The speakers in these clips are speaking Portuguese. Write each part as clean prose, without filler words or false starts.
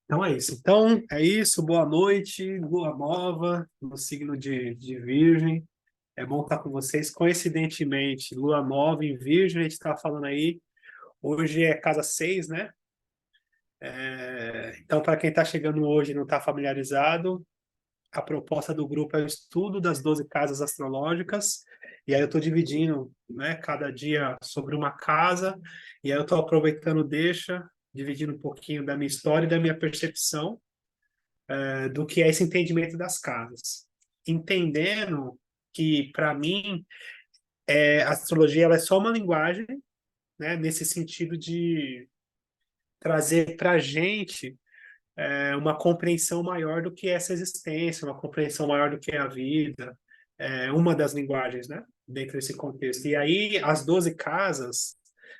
Então é isso. Então é isso. Boa noite, lua nova no signo de Virgem. É bom estar com vocês. Coincidentemente, lua nova em Virgem, a gente está falando aí. Hoje é casa 6, né? Então, para quem está chegando hoje e não está familiarizado, a proposta do grupo é o estudo das 12 casas astrológicas. E aí eu estou dividindo, né, cada dia sobre uma casa. E aí eu estou aproveitando, dividindo um pouquinho da minha história e da minha percepção do que é esse entendimento das casas. Entendendo que, para mim, a astrologia ela é só uma linguagem, né, nesse sentido de trazer para a gente uma compreensão maior do que é essa existência, uma compreensão maior do que é a vida, uma das linguagens, né, dentro desse contexto. E aí, as 12 casas,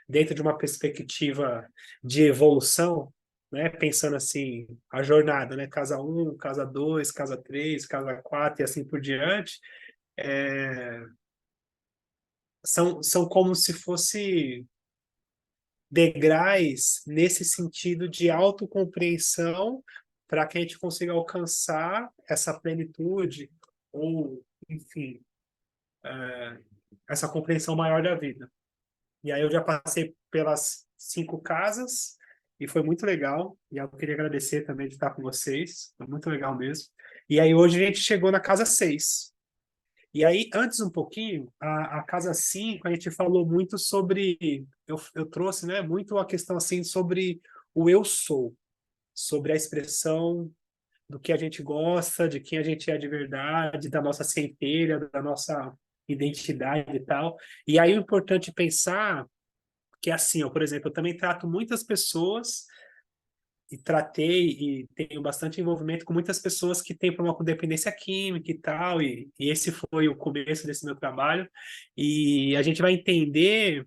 dentro de uma perspectiva de evolução, né, pensando assim, a jornada, né, casa um, casa 2, casa 3, casa 4 e assim por diante, são como se fosse degraus nesse sentido de autocompreensão para que a gente consiga alcançar essa plenitude ou, enfim, essa compreensão maior da vida. E aí eu já passei pelas 5 casas e foi muito legal. E eu queria agradecer também de estar com vocês. Foi muito legal mesmo. E aí hoje a gente chegou na casa 6. E aí, antes um pouquinho, a casa 5 a gente falou muito sobre... Eu trouxe, né, muito a questão assim sobre o eu sou, sobre a expressão do que a gente gosta, de quem a gente é de verdade, da nossa centelha, da nossa identidade e tal. E aí o importante pensar que é assim, ó, por exemplo, eu também trato muitas pessoas e tratei e tenho bastante envolvimento com muitas pessoas que têm problema com dependência química e tal, e esse foi o começo desse meu trabalho. E a gente vai entender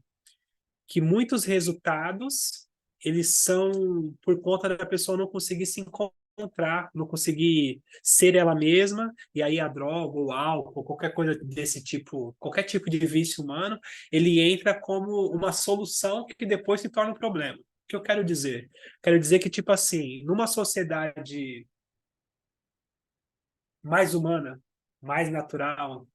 que muitos resultados eles são por conta da pessoa não conseguir se encontrar, não conseguir ser ela mesma, e aí a droga, o álcool, qualquer coisa desse tipo, qualquer tipo de vício humano, ele entra como uma solução que depois se torna um problema. O que eu quero dizer? Quero dizer que, tipo assim, numa sociedade mais humana, mais natural,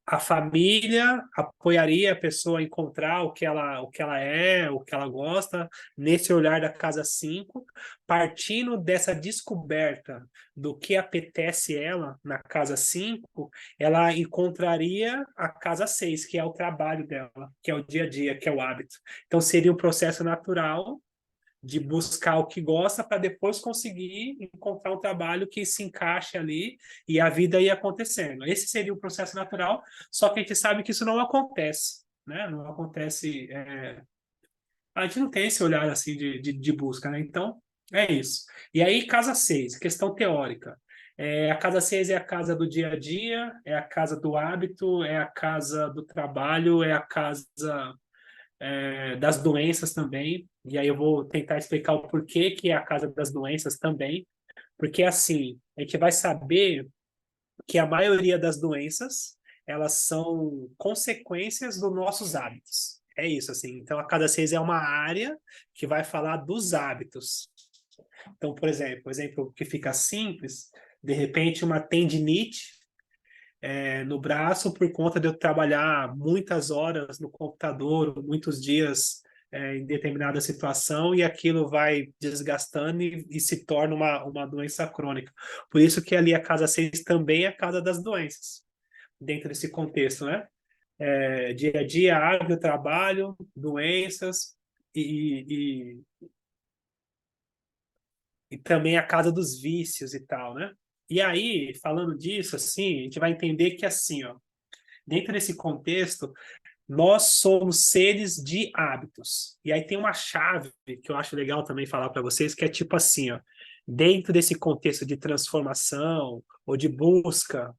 a família apoiaria a pessoa a encontrar o que ela é, o que ela gosta, nesse olhar da casa 5, partindo dessa descoberta do que apetece ela na casa 5, ela encontraria a casa 6, que é o trabalho dela, que é o dia a dia, que é o hábito. Então seria um processo natural de buscar o que gosta para depois conseguir encontrar um trabalho que se encaixe ali e a vida ia acontecendo. Esse seria o processo natural, só que a gente sabe que isso não acontece, né? Não acontece. A gente não tem esse olhar assim de busca, né? Então, é isso. E aí, casa 6, questão teórica. A casa 6 é a casa do dia a dia, é a casa do hábito, é a casa do trabalho, é a casa das doenças também, e aí eu vou tentar explicar o porquê que é a casa das doenças também, porque assim, a gente vai saber que a maioria das doenças, elas são consequências dos nossos hábitos. É isso, assim. Então, a cada 6 é uma área que vai falar dos hábitos. Então, por exemplo, o exemplo que fica simples, de repente uma tendinite no braço por conta de eu trabalhar muitas horas no computador, muitos dias em determinada situação, e aquilo vai desgastando e se torna uma doença crônica. Por isso que ali a casa 6 também é a casa das doenças, dentro desse contexto, né? Dia a dia, hábito, trabalho, doenças e também a casa dos vícios e tal, né? E aí, falando disso, assim, a gente vai entender que assim, ó, dentro desse contexto, nós somos seres de hábitos. E aí tem uma chave que eu acho legal também falar para vocês, que é tipo assim, ó, dentro desse contexto de transformação ou de busca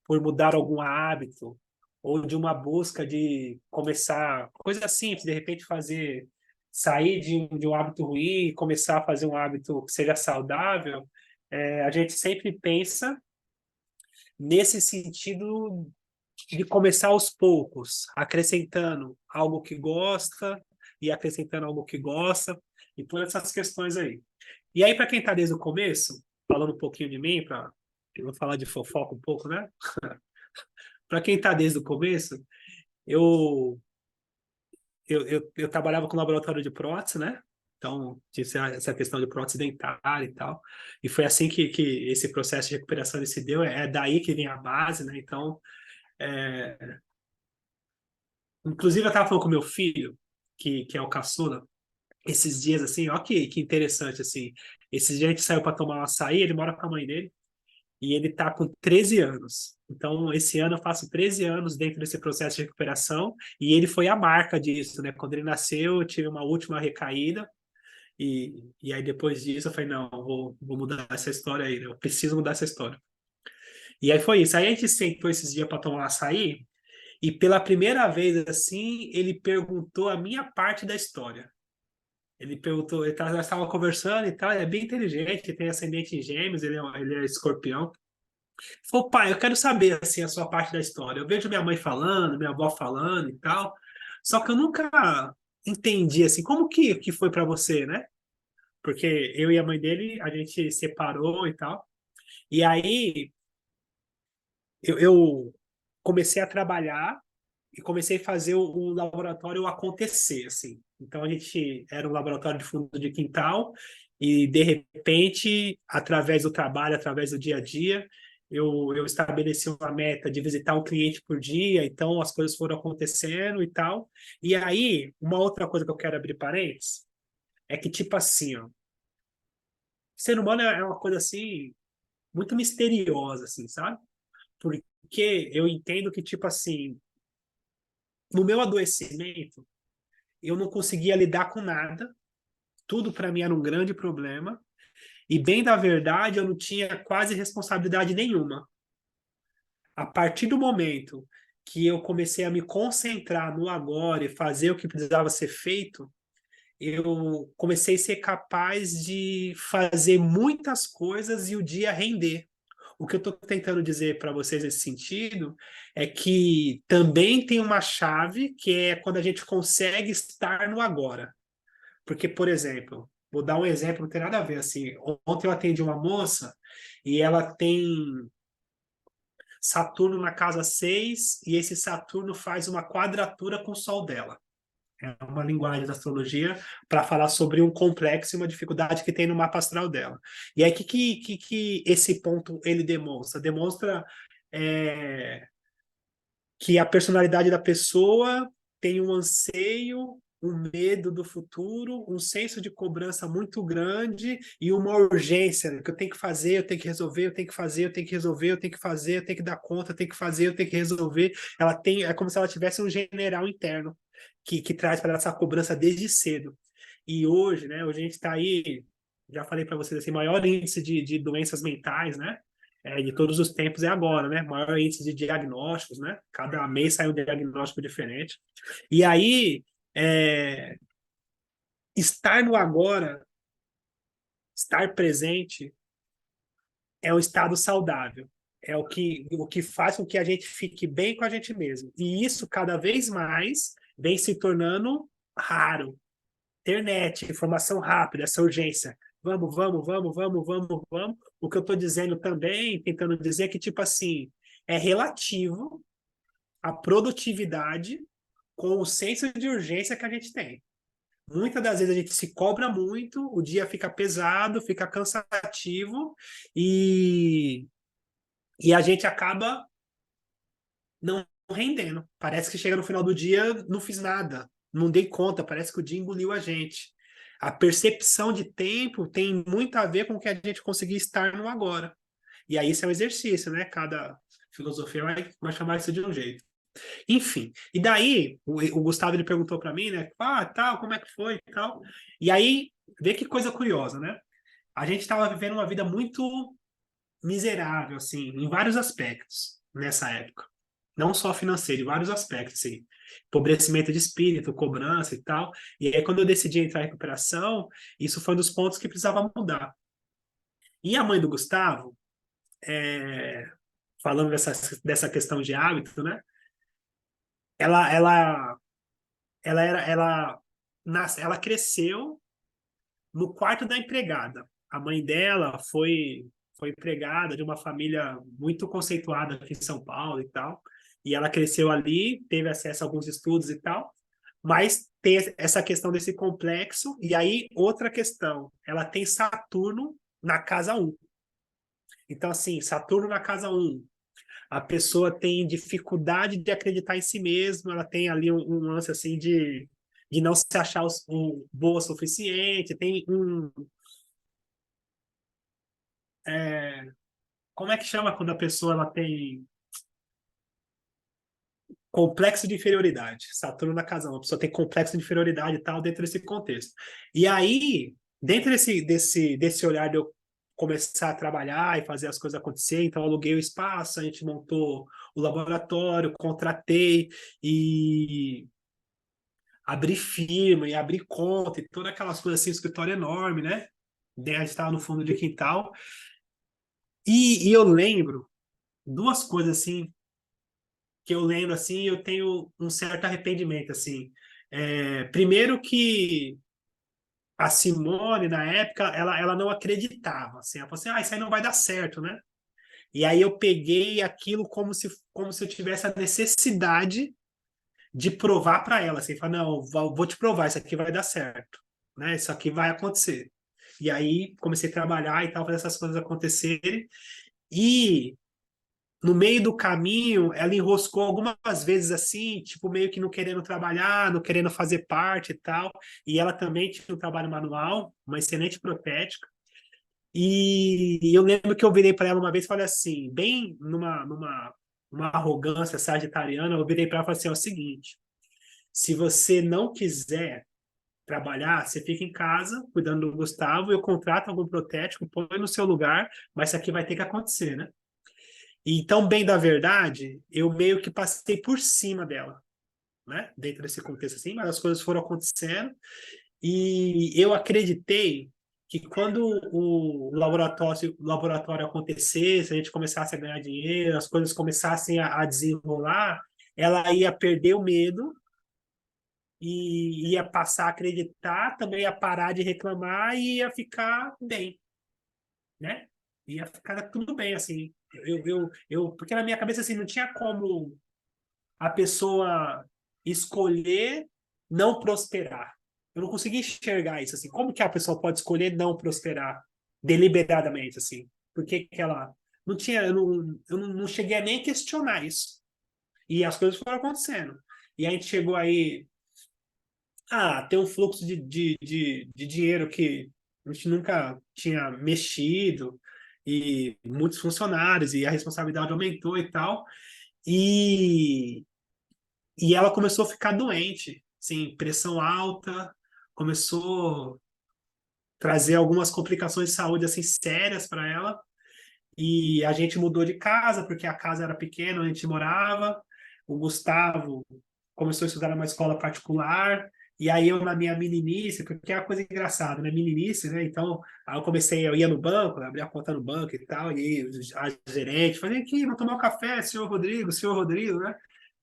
por mudar algum hábito, ou de uma busca de começar, coisa simples, de repente fazer, sair de um hábito ruim e começar a fazer um hábito que seja saudável, a gente sempre pensa nesse sentido de começar aos poucos, acrescentando algo que gosta e acrescentando algo que gosta, e todas essas questões aí. E aí, para quem está desde o começo, falando um pouquinho de mim, eu vou falar de fofoca um pouco, né? Para quem está desde o começo, eu, eu trabalhava com laboratório de prótese, né? Então, tinha essa questão de prótese dentária e tal. E foi assim que esse processo de recuperação ele se deu. É daí que vem a base, né? Então, é, inclusive, eu estava falando com meu filho, que é o caçula, esses dias, assim, ó, que interessante, assim. Esses dias a gente saiu para tomar um açaí, ele mora com a mãe dele, e ele tá com 13 anos. Então, esse ano eu faço 13 anos dentro desse processo de recuperação, e ele foi a marca disso, né? Quando ele nasceu, eu tive uma última recaída, e aí depois disso eu falei, não, vou mudar essa história aí, né? Eu preciso mudar essa história. E aí foi isso. Aí a gente sentou esses dias para tomar um açaí, e pela primeira vez, assim, ele perguntou a minha parte da história. Ele perguntou, nós estava conversando e tal, ele é bem inteligente, tem ascendente em gêmeos, ele é escorpião. Falou, pai, eu quero saber, assim, a sua parte da história. Eu vejo minha mãe falando, minha avó falando e tal, só que eu nunca entendi, assim, como que foi para você, né? Porque eu e a mãe dele, a gente separou e tal. E aí, eu comecei a trabalhar e comecei a fazer o laboratório acontecer, assim. Então a gente era um laboratório de fundo de quintal e de repente, através do trabalho, através do dia a dia, eu estabeleci uma meta de visitar um cliente por dia, então as coisas foram acontecendo e tal. E aí, uma outra coisa que eu quero abrir parênteses é que, tipo assim, ó, ser humano é uma coisa assim, muito misteriosa, assim, sabe? Porque eu entendo que, tipo assim, no meu adoecimento, eu não conseguia lidar com nada, tudo para mim era um grande problema, e bem da verdade, eu não tinha quase responsabilidade nenhuma. A partir do momento que eu comecei a me concentrar no agora e fazer o que precisava ser feito, eu comecei a ser capaz de fazer muitas coisas e o dia render. O que eu estou tentando dizer para vocês nesse sentido é que também tem uma chave que é quando a gente consegue estar no agora. Porque, por exemplo, vou dar um exemplo, não tem nada a ver, assim, ontem eu atendi uma moça e ela tem Saturno na casa 6 e esse Saturno faz uma quadratura com o Sol dela. É uma linguagem da astrologia para falar sobre um complexo e uma dificuldade que tem no mapa astral dela. E aí, que esse ponto ele demonstra? Demonstra é, que a personalidade da pessoa tem um anseio, um medo do futuro, um senso de cobrança muito grande e uma urgência, né? Que eu tenho que fazer, eu tenho que resolver, eu tenho que fazer, eu tenho que resolver, eu tenho que fazer, eu tenho que dar conta, eu tenho que fazer, eu tenho que resolver. Ela tem, é como se ela tivesse um general interno que traz para ela essa cobrança desde cedo. E hoje, né? Hoje a gente está aí, já falei para vocês assim, maior índice de doenças mentais, né? De todos os tempos é agora, né? Maior índice de diagnósticos, né? Cada mês sai um diagnóstico diferente. E aí, é, estar no agora, estar presente, é um estado saudável. É o que faz com que a gente fique bem com a gente mesmo. E isso, cada vez mais, vem se tornando raro. Internet, informação rápida, essa urgência. Vamos, vamos, vamos, vamos, vamos, vamos. O que eu estou dizendo também, tentando dizer, é que, tipo assim, é relativo a produtividade com o senso de urgência que a gente tem. Muitas das vezes a gente se cobra muito, o dia fica pesado, fica cansativo e, e a gente acaba não rendendo. Parece que chega no final do dia, não fiz nada, não dei conta, parece que o dia engoliu a gente. A percepção de tempo tem muito a ver com o que a gente conseguir estar no agora. E aí isso é um exercício, né? Cada filosofia vai chamar isso de um jeito. Enfim, e daí o Gustavo ele perguntou para mim, né? Ah, tal, como é que foi e tal. E aí, vê que coisa curiosa, né? A gente estava vivendo uma vida muito miserável, assim, em vários aspectos nessa época. Não só financeiro, em vários aspectos, assim. Empobrecimento de espírito, cobrança e tal. E aí, quando eu decidi entrar em recuperação, isso foi um dos pontos que precisava mudar. E a mãe do Gustavo, falando dessa questão de hábito, né? ela, ela, ela cresceu no quarto da empregada. A mãe dela foi empregada de uma família muito conceituada aqui em São Paulo e tal. E ela cresceu ali, teve acesso a alguns estudos e tal. Mas tem essa questão desse complexo. E aí, outra questão, ela tem Saturno na casa um. Então, assim, Saturno na casa um, a pessoa tem dificuldade de acreditar em si mesma, ela tem ali um lance assim de não se achar boa o suficiente, tem como é que chama quando a pessoa ela tem complexo de inferioridade? Saturno na casa 1, a pessoa tem complexo de inferioridade e tal dentro desse contexto. E aí, dentro desse olhar de eu começar a trabalhar e fazer as coisas acontecer, então eu aluguei o espaço, a gente montou o laboratório, contratei e abrir firma e abrir conta e todas aquelas coisas assim, um escritório enorme, né? A gente estava no fundo de quintal. E eu lembro duas coisas assim que eu lembro assim, eu tenho um certo arrependimento assim. Primeiro que a Simone na época ela não acreditava, assim, ela falou assim, isso aí não vai dar certo, né? E aí eu peguei aquilo como se eu tivesse a necessidade de provar para ela, assim, falar, não, vou te provar, isso aqui vai dar certo, né? Isso aqui vai acontecer. E aí comecei a trabalhar e tal, fazer essas coisas acontecerem. E no meio do caminho, ela enroscou algumas vezes assim, tipo, meio que não querendo trabalhar, não querendo fazer parte e tal. E ela também tinha um trabalho manual, uma excelente protética. E eu lembro que eu virei para ela uma vez e falei assim, bem uma arrogância sagitariana, eu virei para ela e falei assim: é o seguinte, se você não quiser trabalhar, você fica em casa cuidando do Gustavo, eu contrato algum protético, põe no seu lugar, mas isso aqui vai ter que acontecer, né? E tão bem da verdade, eu meio que passei por cima dela, né? Dentro desse contexto assim, mas as coisas foram acontecendo e eu acreditei que quando o laboratório acontecesse, a gente começasse a ganhar dinheiro, as coisas começassem a desenrolar, ela ia perder o medo e ia passar a acreditar, também ia parar de reclamar e ia ficar bem, né? Ia ficar tudo bem, assim. Porque na minha cabeça, assim, não tinha como a pessoa escolher não prosperar. Eu não conseguia enxergar isso, assim. Como que a pessoa pode escolher não prosperar deliberadamente, assim? Por que que ela... Não tinha, eu não cheguei a nem questionar isso. E as coisas foram acontecendo. E a gente chegou aí tem um fluxo de dinheiro que a gente nunca tinha mexido, e muitos funcionários, e a responsabilidade aumentou e tal. E, e ela começou a ficar doente, assim, pressão alta, começou a trazer algumas complicações de saúde assim sérias para ela. E a gente mudou de casa, porque a casa era pequena, onde a gente morava. O Gustavo começou a estudar numa escola particular. E aí eu, na minha meninice, porque é uma coisa engraçada, né? Meninice, né? Então, aí eu ia no banco, abria a conta no banco e tal, e a gerente falei, aqui, vamos tomar um café, senhor Rodrigo, né?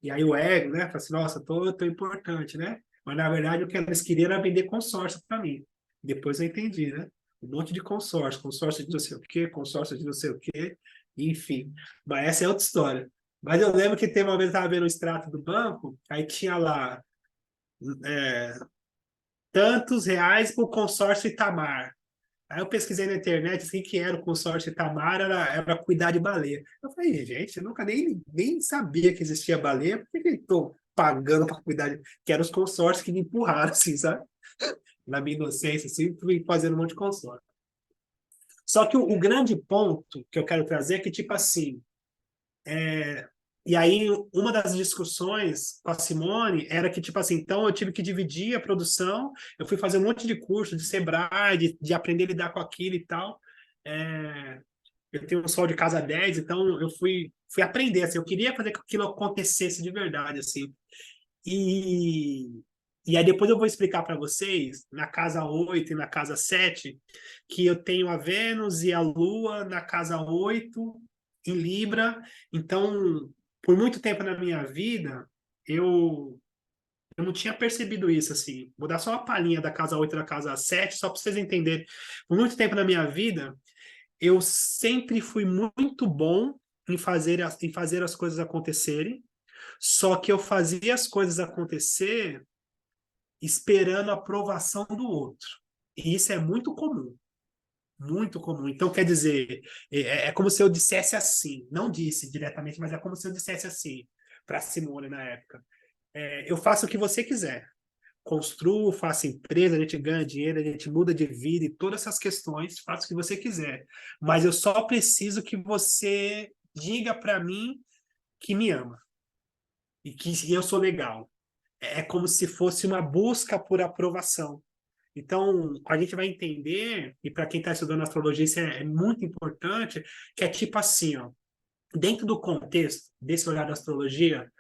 E aí o ego, né? Falei assim, nossa, tô importante, né? Mas, na verdade, o que eles queriam era vender consórcio para mim. Depois eu entendi, né? Um monte de consórcio, consórcio de não sei o quê, consórcio de não sei o quê, enfim. Mas essa é outra história. Mas eu lembro que teve uma vez eu estava vendo o extrato do banco, aí tinha lá é, tantos reais para o consórcio Itamar. Aí eu pesquisei na internet assim, que era o consórcio Itamar, era cuidar de baleia. Eu falei, gente, eu nunca nem sabia que existia baleia, por que que eu estou pagando para cuidar de... Que eram os consórcios que me empurraram, assim, sabe? Na minha inocência, assim, fui fazendo um monte de consórcio. Só que o grande ponto que eu quero trazer é que, tipo assim, e aí uma das discussões com a Simone era que, tipo assim, então eu tive que dividir a produção, eu fui fazer um monte de curso de Sebrae, de aprender a lidar com aquilo e tal. É, eu tenho um sol de casa 10, então eu fui aprender, assim, eu queria fazer que aquilo acontecesse de verdade, assim. E, e aí depois eu vou explicar para vocês, na casa 8 e na casa 7 que eu tenho a Vênus e a Lua na casa 8 em Libra. Então, por muito tempo na minha vida, eu não tinha percebido isso, assim. Vou dar só uma palhinha da casa 8 e da casa 7 só para vocês entenderem. Por muito tempo na minha vida, eu sempre fui muito bom em fazer as coisas acontecerem, só que eu fazia as coisas acontecer esperando a aprovação do outro. E isso é muito comum, muito comum. Então, quer dizer, é como se eu dissesse assim, não disse diretamente, mas é como se eu dissesse assim para Simone na época. Eu faço o que você quiser. Construo, faço empresa, a gente ganha dinheiro, a gente muda de vida e todas essas questões, faço o que você quiser. Mas eu só preciso que você diga para mim que me ama e que eu sou legal. É como se fosse uma busca por aprovação. Então, a gente vai entender, e para quem está estudando astrologia, isso é muito importante, que é tipo assim, ó, dentro do contexto desse olhar da astrologia,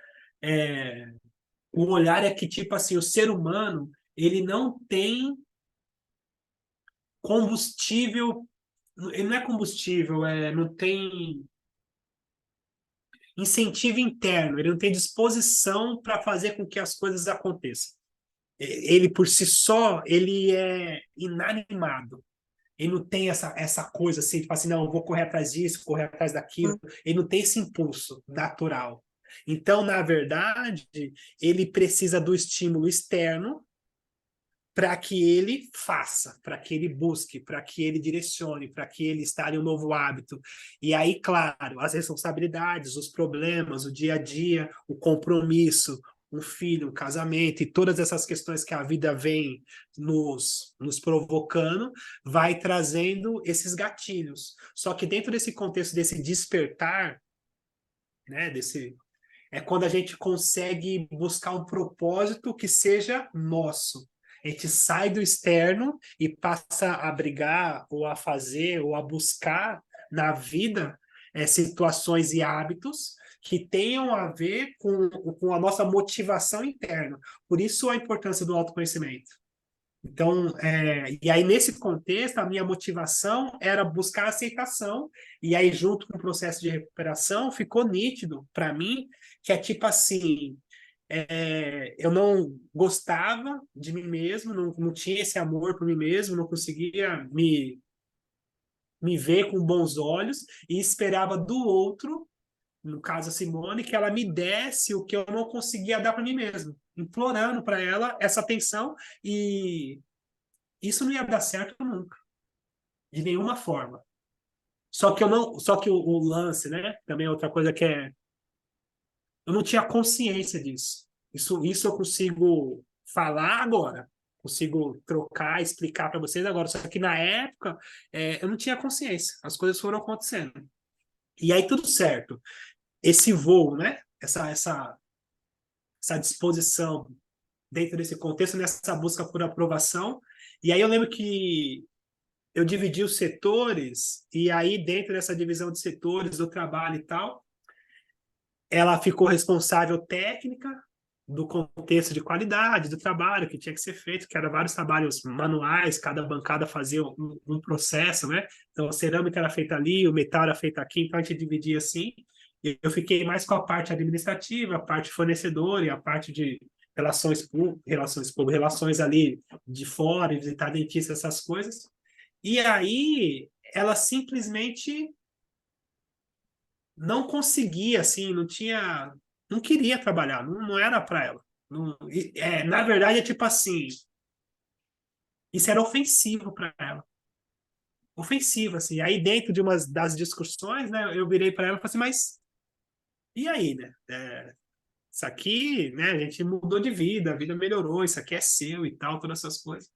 o olhar é que, tipo assim, o ser humano, ele não tem combustível, ele não é combustível, não tem incentivo interno, ele não tem disposição para fazer com que as coisas aconteçam. Ele, por si só, ele é inanimado. Ele não tem essa coisa assim, tipo assim, não, eu vou correr atrás disso, correr atrás daquilo. Ele não tem esse impulso natural. Então, na verdade, ele precisa do estímulo externo para que ele faça, para que ele busque, para que ele direcione, para que ele instale um novo hábito. E aí, claro, as responsabilidades, os problemas, o dia a dia, o compromisso, um filho, um casamento e todas essas questões que a vida vem nos provocando, vai trazendo esses gatilhos. Só que dentro desse contexto, desse despertar, né, é quando a gente consegue buscar um propósito que seja nosso. A gente sai do externo e passa a brigar, ou a fazer, ou a buscar na vida situações e hábitos que tenham a ver com a nossa motivação interna. Por isso a importância do autoconhecimento. Então, e aí nesse contexto, a minha motivação era buscar aceitação, e aí junto com o processo de recuperação, ficou nítido para mim que é tipo assim, eu não gostava de mim mesmo, não tinha esse amor por mim mesmo, não conseguia me ver com bons olhos, e esperava do outro, no caso a Simone, que ela me desse o que eu não conseguia dar para mim mesmo, implorando para ela essa atenção, e isso não ia dar certo nunca, de nenhuma forma. Só que o lance, né? Também é outra coisa que eu não tinha consciência disso. Isso eu consigo falar agora, consigo trocar, explicar para vocês agora. Só que na época eu não tinha consciência. As coisas foram acontecendo. E aí tudo certo. Esse voo, né? Essa disposição dentro desse contexto, nessa busca por aprovação. E aí eu lembro que eu dividi os setores, e aí, dentro dessa divisão de setores do trabalho e tal, ela ficou responsável técnica do contexto de qualidade do trabalho que tinha que ser feito, que eram vários trabalhos manuais, cada bancada fazia um processo, né? Então, a cerâmica era feita ali, o metal era feito aqui, então a gente dividia assim. E eu fiquei mais com a parte administrativa, a parte fornecedora e a parte de relações ali de fora, visitar dentista, essas coisas. E aí ela simplesmente não conseguia, assim, não queria trabalhar, não era para ela. Na verdade, é tipo assim, isso era ofensivo para ela. Ofensivo, assim. Aí, dentro de uma das discussões, né, eu virei para ela e falei assim, mas e aí, né? Isso aqui, né, a gente mudou de vida, a vida melhorou, isso aqui é seu e tal, todas essas coisas.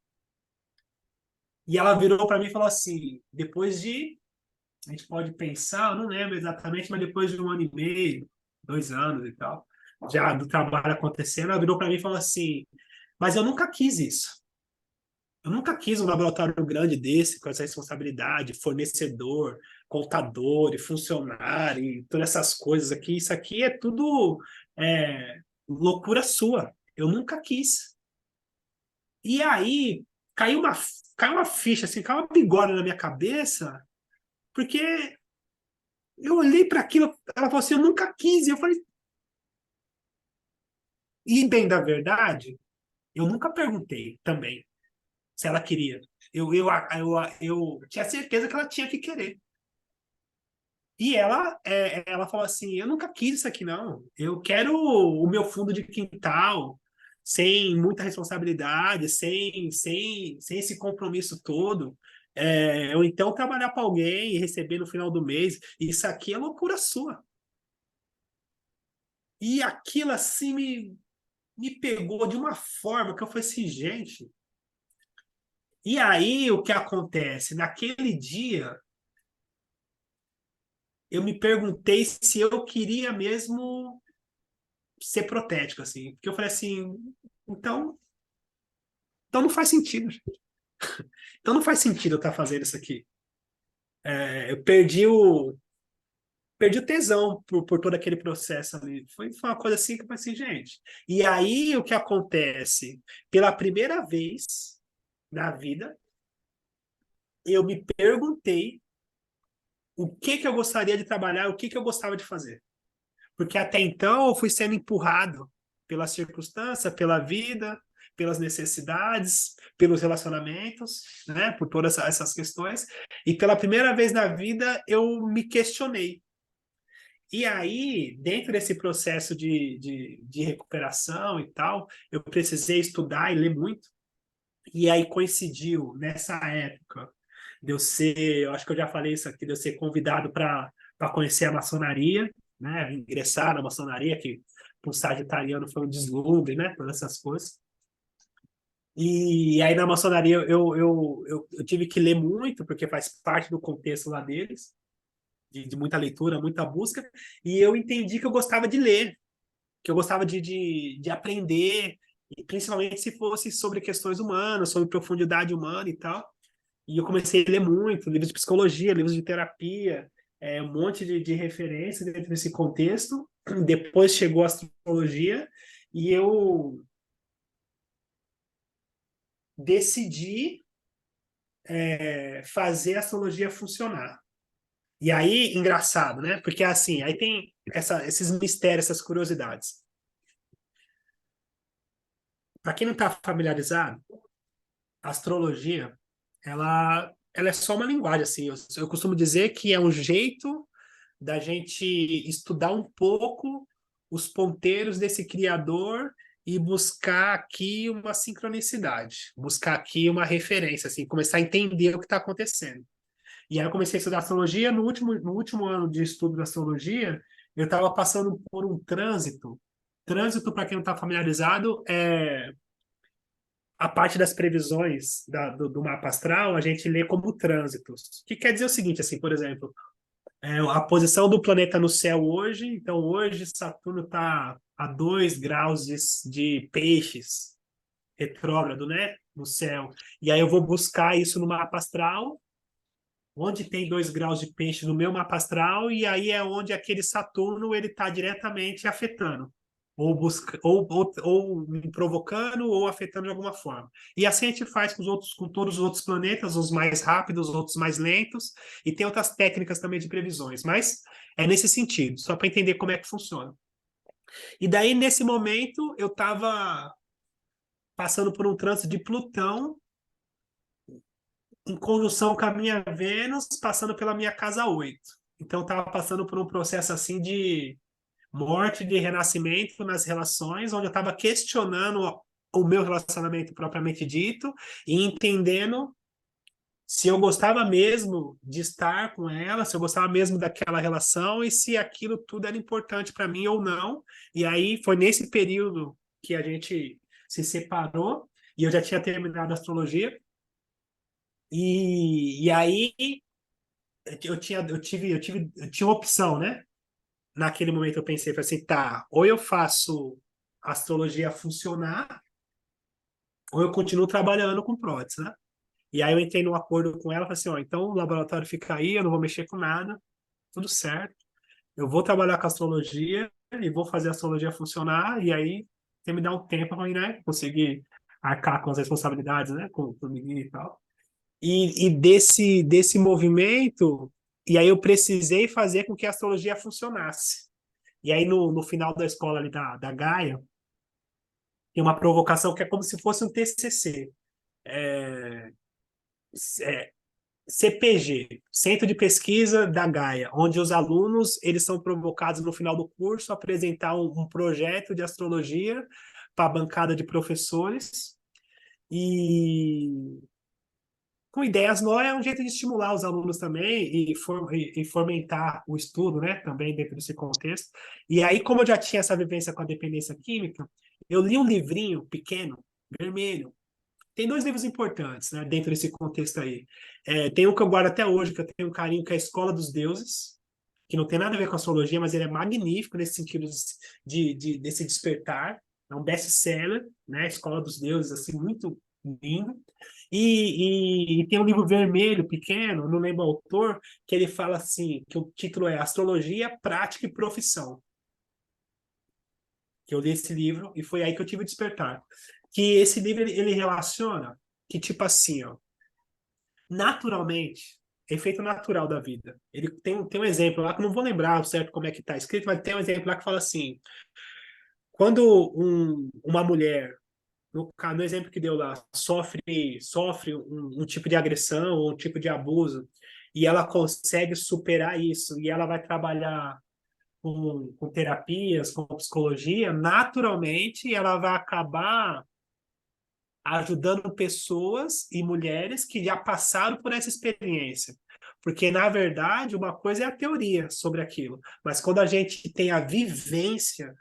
E ela virou para mim e falou assim, depois de a gente pode pensar, eu não lembro exatamente, mas depois de um ano e meio, 2 anos e tal, já do trabalho acontecendo, ela virou para mim e falou assim: Mas eu nunca quis isso. Eu nunca quis um laboratório grande desse, com essa responsabilidade, fornecedor, contador e funcionário, e todas essas coisas aqui. Isso aqui é tudo loucura sua. Eu nunca quis. E aí caiu uma ficha, assim, caiu uma bigorna na minha cabeça, porque eu olhei para aquilo, ela falou assim, eu nunca quis. E eu falei, E, bem da verdade, eu nunca perguntei também se ela queria. Eu tinha certeza que ela tinha que querer. E ela falou assim: eu nunca quis isso aqui, não. Eu quero o meu fundo de quintal, sem muita responsabilidade, sem esse compromisso todo. Ou então trabalhar para alguém e receber no final do mês. Isso aqui é loucura sua. E aquilo assim me pegou de uma forma que eu falei assim, gente. E aí o que acontece? Naquele dia, eu me perguntei se eu queria mesmo ser protético, assim. Porque eu falei assim, então, então não faz sentido. Então não faz sentido eu estar fazendo isso aqui. Eu perdi o tesão por todo aquele processo ali. Foi uma coisa assim que eu falei assim, gente. E aí o que acontece? Pela primeira vez na vida, eu me perguntei o que que eu gostaria de trabalhar, o que que eu gostava de fazer. Porque até então eu fui sendo empurrado pela circunstância, pela vida, pelas necessidades, pelos relacionamentos, né? Por todas essas questões. E pela primeira vez na vida eu me questionei. E aí, dentro desse processo de recuperação e tal, eu precisei estudar e ler muito. E aí coincidiu nessa época de eu ser, eu acho que eu já falei isso aqui, de eu ser convidado para conhecer a maçonaria, né? Ingressar na maçonaria, que para um sagitariano foi um deslumbre, né? Todas essas coisas. E aí na maçonaria eu tive que ler muito, porque faz parte do contexto lá deles, de muita leitura, muita busca, e eu entendi que eu gostava de ler, que eu gostava de aprender, e principalmente se fosse sobre questões humanas, sobre profundidade humana e tal. E eu comecei a ler muito, livros de psicologia, livros de terapia, um monte de referência dentro desse contexto. Depois chegou a astrologia e eu decidi fazer a astrologia funcionar. E aí, engraçado, né? Porque assim, aí tem esses mistérios, essas curiosidades. Para quem não está familiarizado, a astrologia, ela é só uma linguagem, assim. Eu costumo dizer que é um jeito da gente estudar um pouco os ponteiros desse criador e buscar aqui uma sincronicidade, buscar aqui uma referência, assim, começar a entender o que está acontecendo. E aí eu comecei a estudar astrologia. No último ano de estudo da astrologia, eu estava passando por um trânsito. Trânsito, para quem não está familiarizado, é a parte das previsões do mapa astral, a gente lê como trânsitos. Que quer dizer o seguinte, assim, por exemplo, a posição do planeta no céu hoje. Então, hoje, Saturno está a 2 graus de peixes, retrógrado, né? No céu. E aí eu vou buscar isso no mapa astral, onde tem 2 graus de peixe no meu mapa astral, e aí é onde aquele Saturno ele está diretamente afetando. Ou me provocando ou afetando de alguma forma. E assim a gente faz com todos os outros planetas, os mais rápidos, os outros mais lentos, e tem outras técnicas também de previsões, mas é nesse sentido, só para entender como é que funciona. E daí, nesse momento, eu estava passando por um trânsito de Plutão em conjunção com a minha Vênus, passando pela minha casa 8. Então, estava passando por um processo assim de morte, de renascimento nas relações, onde eu estava questionando o meu relacionamento propriamente dito e entendendo se eu gostava mesmo de estar com ela, se eu gostava mesmo daquela relação e se aquilo tudo era importante para mim ou não. E aí foi nesse período que a gente se separou e eu já tinha terminado a astrologia. E aí eu tinha uma opção, né? Naquele momento eu pensei, falei assim, tá, ou eu faço a astrologia funcionar, ou eu continuo trabalhando com prótese, né? E aí eu entrei num acordo com ela, falei assim, ó, então o laboratório fica aí, eu não vou mexer com nada, tudo certo. Eu vou trabalhar com a astrologia e vou fazer a astrologia funcionar, e aí você me dá um tempo para né, conseguir arcar com as responsabilidades, né, com o menino e tal. E desse movimento, e aí eu precisei fazer com que a astrologia funcionasse. E aí, no final da escola ali da Gaia, Tem uma provocação que é como se fosse um TCC. É, é, CPG, Centro de Pesquisa da Gaia, onde os alunos eles são provocados no final do curso a apresentar um projeto de astrologia para a bancada de professores e com ideias novas é um jeito de estimular os alunos também e fomentar o estudo, né, também dentro desse contexto. E aí, como eu já tinha essa vivência com a dependência química, eu li um livrinho pequeno, vermelho. Tem dois livros importantes, né, dentro desse contexto aí. Tem um que eu guardo até hoje, que eu tenho um carinho, que é a Escola dos Deuses, que não tem nada a ver com astrologia, mas ele é magnífico nesse sentido desse despertar. É um best-seller, né? Escola dos Deuses, assim, muito lindo. E tem um livro vermelho, pequeno, não lembro o autor, que ele fala assim, que o título é Astrologia, Prática e Profissão. Que eu li esse livro e foi aí que eu tive o despertar. Que esse livro, ele relaciona que, tipo assim, ó, naturalmente, efeito natural da vida. Ele tem um exemplo lá que eu não vou lembrar certo como é que está escrito, mas tem um exemplo lá que fala assim: quando uma mulher, no exemplo que deu lá, sofre um tipo de agressão ou um tipo de abuso, e ela consegue superar isso, e ela vai trabalhar com terapias, com psicologia, naturalmente ela vai acabar ajudando pessoas e mulheres que já passaram por essa experiência. Porque, na verdade, uma coisa é a teoria sobre aquilo, mas quando a gente tem a vivência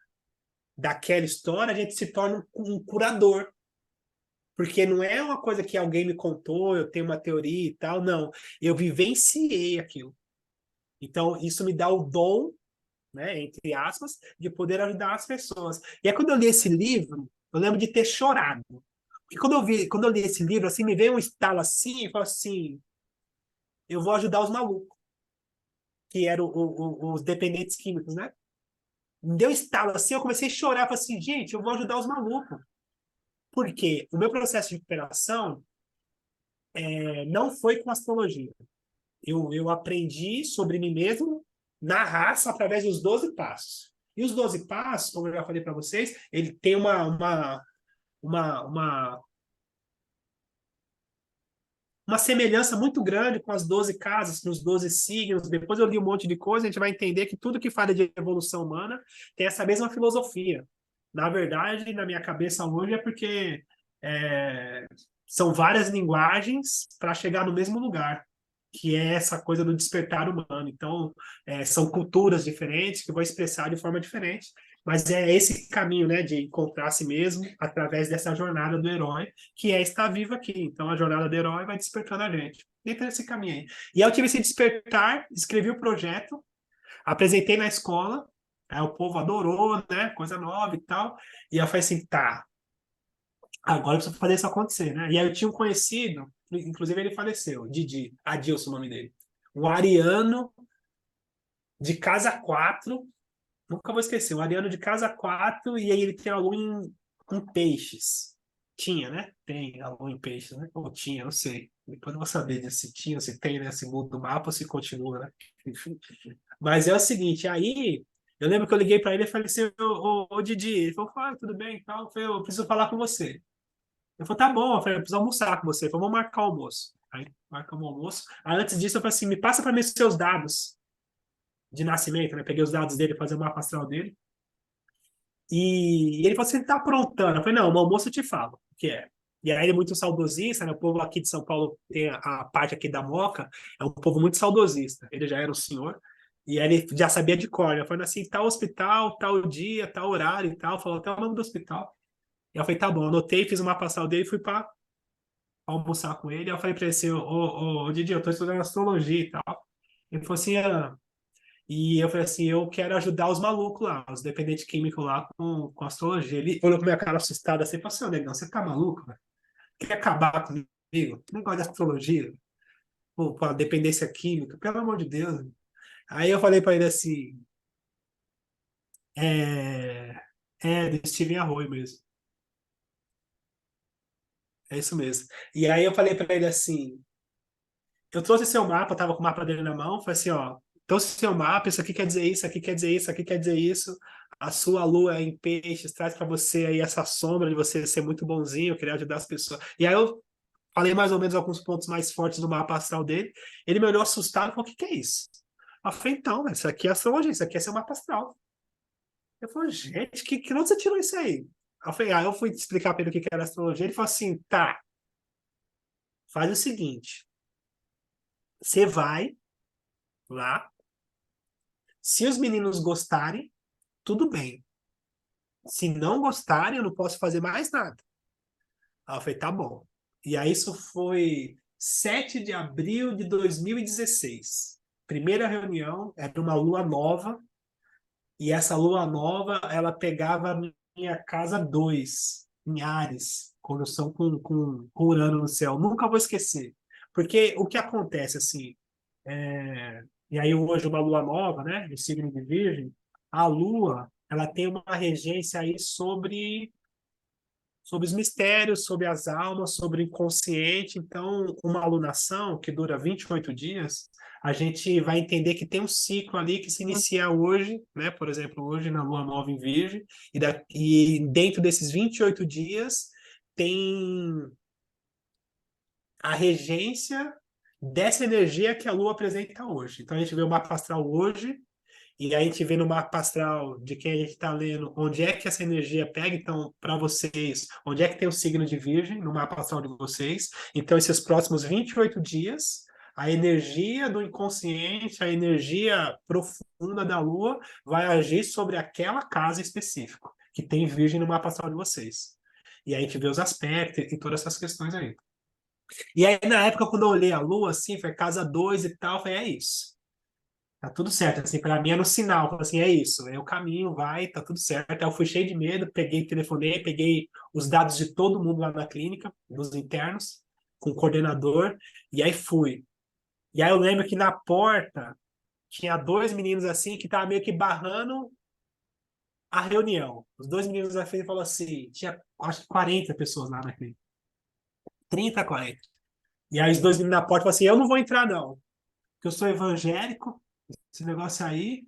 daquela história, a gente se torna um curador. Porque não é uma coisa que alguém me contou, eu tenho uma teoria e tal, não. Eu vivenciei aquilo. Então, isso me dá o dom, né, entre aspas, de poder ajudar as pessoas. E aí, quando eu li esse livro, eu lembro de ter chorado. Porque quando eu li esse livro, assim, me veio um estalo assim, e falei assim, eu vou ajudar os malucos, que eram os dependentes químicos, né? Me deu um estalo assim, eu comecei a chorar, falei assim, gente, eu vou ajudar os malucos. Porque o meu processo de recuperação não foi com astrologia. Eu aprendi sobre mim mesmo na raça através dos 12 passos. E os 12 passos, como eu já falei para vocês, ele tem uma uma semelhança muito grande com as 12 casas, nos 12 signos. Depois eu li um monte de coisa, a gente vai entender que tudo que fala de evolução humana tem essa mesma filosofia. Na verdade, na minha cabeça hoje é porque é, são várias linguagens para chegar no mesmo lugar, que é essa coisa do despertar humano. Então, são culturas diferentes que vão expressar de forma diferente, mas é esse caminho, né, de encontrar a si mesmo através dessa jornada do herói, que é estar vivo aqui. Então, a jornada do herói vai despertando a gente. Dentro desse caminho aí. E eu tive esse despertar, escrevi o projeto, apresentei na escola, aí o povo adorou, né, coisa nova e tal. E eu falei assim, tá, agora eu preciso fazer isso acontecer, né? E aí eu tinha um conhecido, inclusive ele faleceu, Didi, Adilson, o nome dele. Um ariano de casa 4, nunca vou esquecer, um ariano de casa 4, e aí ele tem a lua em peixes. Tinha, né? Tem a lua em peixes, né? Ou tinha, não sei. Depois eu vou saber se tinha, se tem, né? Se muda o mapa ou se continua, né? Enfim. Mas é o seguinte, aí eu lembro que eu liguei para ele e falei assim, ô Didi, ele falou, tudo bem e tal, eu falei, eu preciso falar com você. Eu falei, tá bom, eu falei, eu preciso almoçar com você. Ele falou, vamos marcar o almoço. Aí marcamos o almoço. Aí antes disso, eu falei assim, me passa para mim os seus dados de nascimento, né? Peguei os dados dele, fazer o mapa astral dele. E ele falou assim, tá aprontando. Eu falei, não, no almoço eu te falo o que é. E aí ele é muito saudosista, né? O povo aqui de São Paulo tem a parte aqui da Moca, é um povo muito saudosista. Ele já era um senhor. E aí ele já sabia de cor, né? Falando assim, tal hospital, tal dia, tal horário e tal. Falou até o nome do hospital. E eu falei, tá bom, anotei, fiz o mapa astral dele e fui para almoçar com ele. Aí eu falei para ele assim, ô Didi, eu tô estudando astrologia e tal. Ele falou assim, e eu falei assim, eu quero ajudar os malucos lá, os dependentes químicos lá com astrologia. Ele olhou com minha cara assustada assim, e falou assim, ô negão, você tá maluco, velho? Quer acabar comigo? Não gosta de astrologia? Pô, com a dependência química, pelo amor de Deus. Aí eu falei para ele assim, é, do Steven Arroyo mesmo. É isso mesmo. E aí eu falei para ele assim, eu trouxe seu mapa, eu tava com o mapa dele na mão, falei assim, ó, trouxe seu mapa, isso aqui quer dizer isso, aqui quer dizer isso, aqui quer dizer isso. a sua lua em peixes traz para você aí essa sombra de você ser muito bonzinho, querer ajudar as pessoas. E aí eu falei mais ou menos alguns pontos mais fortes do mapa astral dele. Ele me olhou assustado e falou: o que que é isso? Eu falei: então, isso aqui é astrologia, isso aqui é seu mapa astral. Eu falei: gente, que onde você tirou isso aí? Eu falei: eu fui explicar para ele o que que era astrologia. Ele falou assim: tá, faz o seguinte, você vai lá, se os meninos gostarem, tudo bem. Se não gostarem, eu não posso fazer mais nada. Aí eu falei: tá bom. E aí isso foi 7 de abril de 2016. Primeira reunião, era uma lua nova, e essa lua nova, ela pegava a minha casa 2 em Áries, conjunção com Urano no céu. Nunca vou esquecer. Porque o que acontece, assim, e aí hoje uma lua nova, né, no signo de Virgem, a lua, ela tem uma regência aí sobre os mistérios, sobre as almas, sobre o inconsciente. Então, uma alunação que dura 28 dias, a gente vai entender que tem um ciclo ali que se inicia hoje, né? Por exemplo, hoje na lua nova em Virgem, e dentro desses 28 dias tem a regência dessa energia que a lua apresenta hoje. Então, a gente vê o mapa astral hoje, e aí a gente vê no mapa astral de quem a gente está lendo onde é que essa energia pega. Então, para vocês, onde é que tem o signo de Virgem no mapa astral de vocês. Então, esses próximos 28 dias, a energia do inconsciente, a energia profunda da Lua vai agir sobre aquela casa específica, que tem Virgem no mapa astral de vocês. E aí a gente vê os aspectos e todas essas questões aí. E aí, na época, quando eu olhei a Lua, assim, foi casa 2 e tal, eu falei: é isso. Tá tudo certo, assim, para mim era um sinal, falei assim, é isso, é o caminho, vai, tá tudo certo. Aí eu fui cheio de medo, peguei, telefonei, peguei os dados de todo mundo lá na clínica, dos internos, com o coordenador, e aí fui. E aí eu lembro que na porta tinha dois meninos assim que estavam meio que barrando a reunião. Os dois meninos na frente falaram assim, tinha acho que 40 pessoas lá na clínica, 30, 40. E aí os dois meninos na porta falaram assim, eu não vou entrar não, porque eu sou evangélico, esse negócio aí.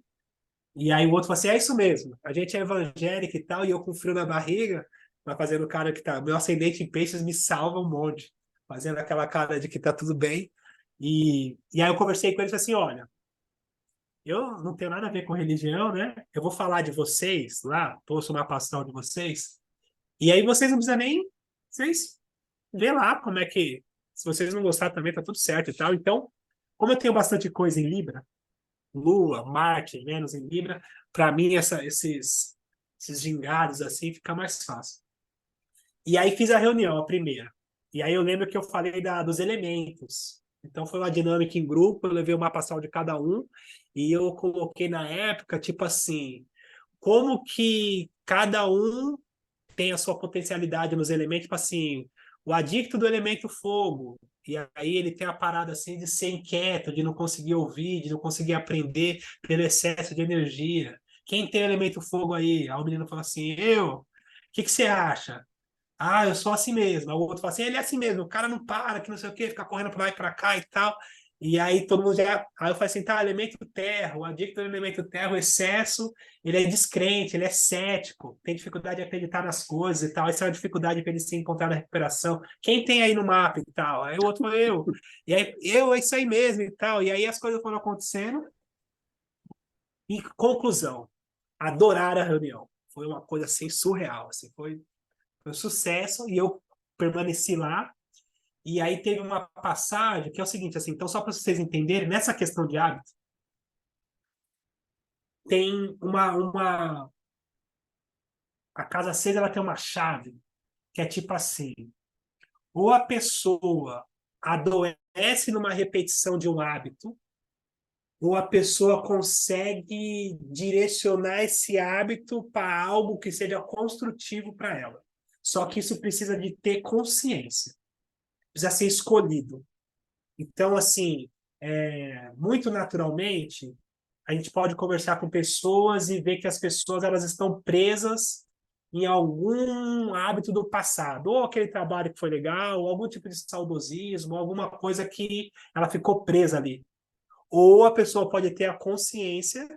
E aí o outro falou assim, é isso mesmo, a gente é evangélico e tal, e eu com frio na barriga, mas fazendo cara que tá, meu ascendente em peixes me salva um monte, fazendo aquela cara de que tá tudo bem. E aí eu conversei com eles assim, olha, eu não tenho nada a ver com religião, né? Eu vou falar de vocês lá, posto uma pastoral de vocês, e aí vocês não precisam nem, vocês vê lá como é que, se vocês não gostarem também, tá tudo certo e tal. Então, como eu tenho bastante coisa em Libra, Lua, Marte, Vênus em Libra, para mim esses gingados assim fica mais fácil. E aí fiz a reunião, a primeira. E aí eu lembro que eu falei dos elementos. Então foi uma dinâmica em grupo, eu levei o mapa astral de cada um e eu coloquei na época, tipo assim, como que cada um tem a sua potencialidade nos elementos, tipo assim, o adicto do elemento fogo, e aí ele tem a parada assim de ser inquieto, de não conseguir ouvir, de não conseguir aprender pelo excesso de energia. Quem tem o elemento fogo aí? Aí o menino fala assim, eu, o que que você acha? Ah, eu sou assim mesmo. Aí o outro fala assim, ele é assim mesmo, o cara não para, que não sei o quê, fica correndo para lá e para cá e tal. E aí todo mundo já. Aí eu falei assim, tá, elemento terra, o adicto do elemento terra, o excesso, ele é descrente, ele é cético, tem dificuldade de acreditar nas coisas e tal. Essa é uma dificuldade para ele se encontrar na recuperação. Quem tem aí no mapa e tal? Aí o outro falou, eu. E aí, eu, é isso aí mesmo e tal. E aí as coisas foram acontecendo. E conclusão, adoraram a reunião. Foi uma coisa assim surreal, assim, foi um sucesso e eu permaneci lá. E aí teve uma passagem que é o seguinte, assim, então só para vocês entenderem, nessa questão de hábito, tem a casa 6 ela tem uma chave que é tipo assim, ou a pessoa adoece numa repetição de um hábito, ou a pessoa consegue direcionar esse hábito para algo que seja construtivo para ela. Só que isso precisa de ter consciência, precisa ser escolhido. Então, assim, muito naturalmente, a gente pode conversar com pessoas e ver que as pessoas elas estão presas em algum hábito do passado, ou aquele trabalho que foi legal, ou algum tipo de saudosismo, alguma coisa que ela ficou presa ali. Ou a pessoa pode ter a consciência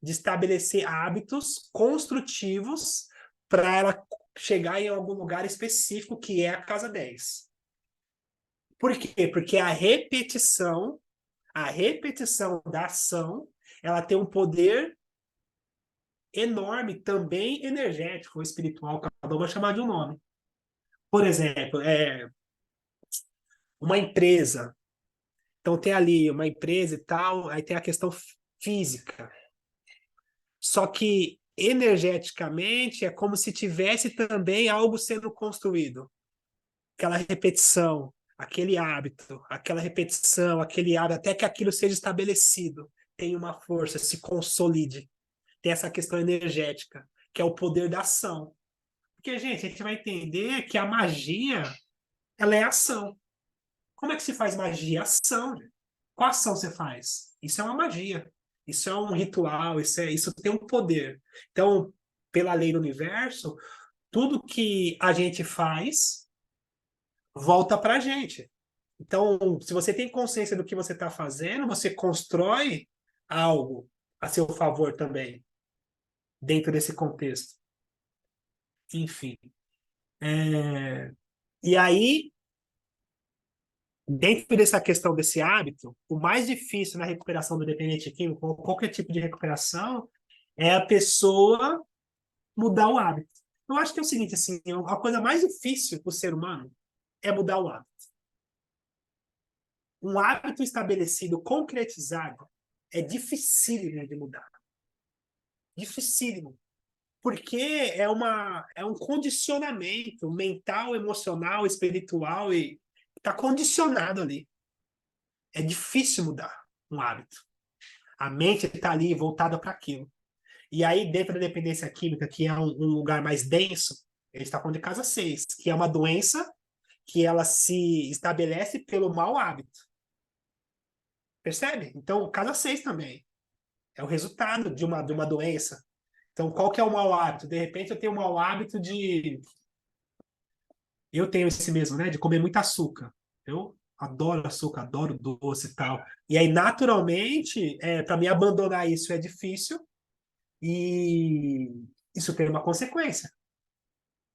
de estabelecer hábitos construtivos para ela chegar em algum lugar específico, que é a casa 10. Por quê? Porque a repetição da ação, ela tem um poder enorme, também energético ou espiritual, cada um vai chamar de um nome. Por exemplo, uma empresa. Então tem ali uma empresa e tal, aí tem a questão física. Só que energeticamente é como se tivesse também algo sendo construído. Aquela repetição, aquele hábito, aquela repetição, aquele hábito, até que aquilo seja estabelecido, tem uma força, se consolide. Tem essa questão energética, que é o poder da ação. Porque, gente, a gente vai entender que a magia, ela é ação. Como é que se faz magia? Ação. Qual ação você faz? Isso é uma magia. Isso é um ritual, isso tem um poder. Então, pela lei do universo, tudo que a gente faz volta para a gente. Então, se você tem consciência do que você está fazendo, você constrói algo a seu favor também, dentro desse contexto. Enfim. E aí, dentro dessa questão desse hábito, o mais difícil na recuperação do dependente químico, ou qualquer tipo de recuperação, é a pessoa mudar o hábito. Eu acho que é o seguinte, assim, a coisa mais difícil para o ser humano é mudar o hábito. Um hábito estabelecido, concretizado, é dificílimo de mudar. Dificílimo. Porque é um condicionamento mental, emocional, espiritual e está condicionado ali. É difícil mudar um hábito. A mente está ali voltada para aquilo. E aí, dentro da dependência química, que é um lugar mais denso, a gente está falando de casa 6, que é uma doença que ela se estabelece pelo mau hábito. Percebe? Então, casa 6 também é o resultado de uma doença. Então, qual que é o mau hábito? De repente, eu tenho o mau hábito de... Eu tenho esse mesmo, né? De comer muito açúcar. Eu adoro açúcar, adoro doce e tal. E aí, naturalmente, para mim abandonar isso é difícil. E isso tem uma consequência.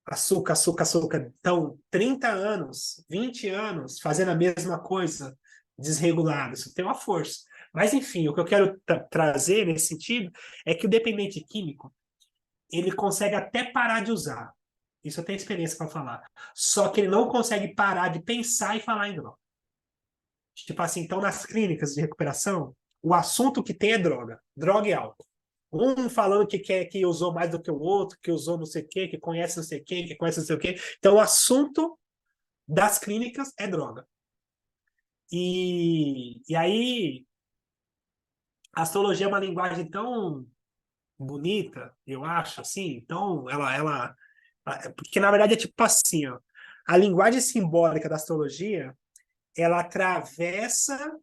Açúcar, açúcar, açúcar. Então, 30 anos, 20 anos fazendo a mesma coisa, desregulado. Isso tem uma força. Mas, enfim, o que eu quero trazer nesse sentido é que o dependente químico, ele consegue até parar de usar. Isso eu tenho experiência para falar. Só que ele não consegue parar de pensar e falar em droga. Tipo assim, então nas clínicas de recuperação, o assunto que tem é droga. Droga e álcool. Um falando que quer que usou mais do que o outro, que usou não sei o quê, que conhece não sei quem, que conhece não sei o quê. Então, o assunto das clínicas é droga. E aí, a astrologia é uma linguagem tão bonita, eu acho, assim. Então, porque na verdade é tipo assim, ó, a linguagem simbólica da astrologia, ela atravessa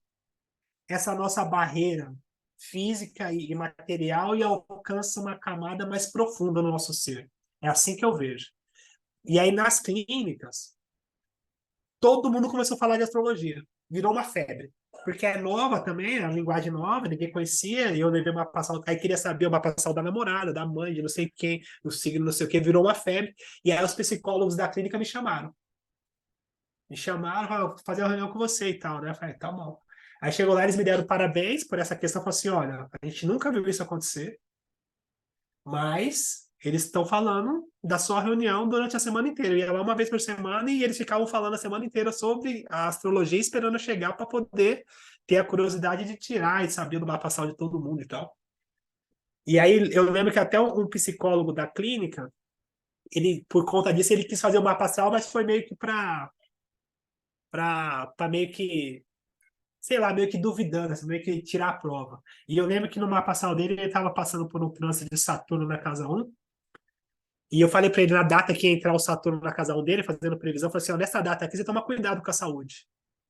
essa nossa barreira física e material e alcança uma camada mais profunda no nosso ser. É assim que eu vejo. E aí, nas clínicas, todo mundo começou a falar de astrologia. Virou uma febre. Porque é nova também, é uma linguagem nova, ninguém conhecia, e eu levei uma passada, aí queria saber uma passada da namorada, da mãe, de não sei quem, o signo, não sei o que, virou uma febre. E aí os psicólogos da clínica me chamaram. Me chamaram para fazer uma reunião com você e tal, né? Eu falei, tá bom. Aí chegou lá, eles me deram parabéns por essa questão, falaram assim, olha, a gente nunca viu isso acontecer, mas eles estão falando da sua reunião durante a semana inteira. Eu ia lá uma vez por semana e eles ficavam falando a semana inteira sobre a astrologia, esperando eu chegar para poder ter a curiosidade de tirar e saber do mapa astral de todo mundo e tal. E aí eu lembro que até um psicólogo da clínica, ele, por conta disso, ele quis fazer o mapa astral, mas foi meio que para meio que, sei lá, meio que duvidando, assim, meio que tirar a prova. E eu lembro que no mapa astral dele, ele estava passando por um trânsito de Saturno na casa 1, e eu falei para ele na data que ia entrar o Saturno na casa 1 dele, fazendo previsão, eu falei assim, ó, nessa data aqui você toma cuidado com a saúde,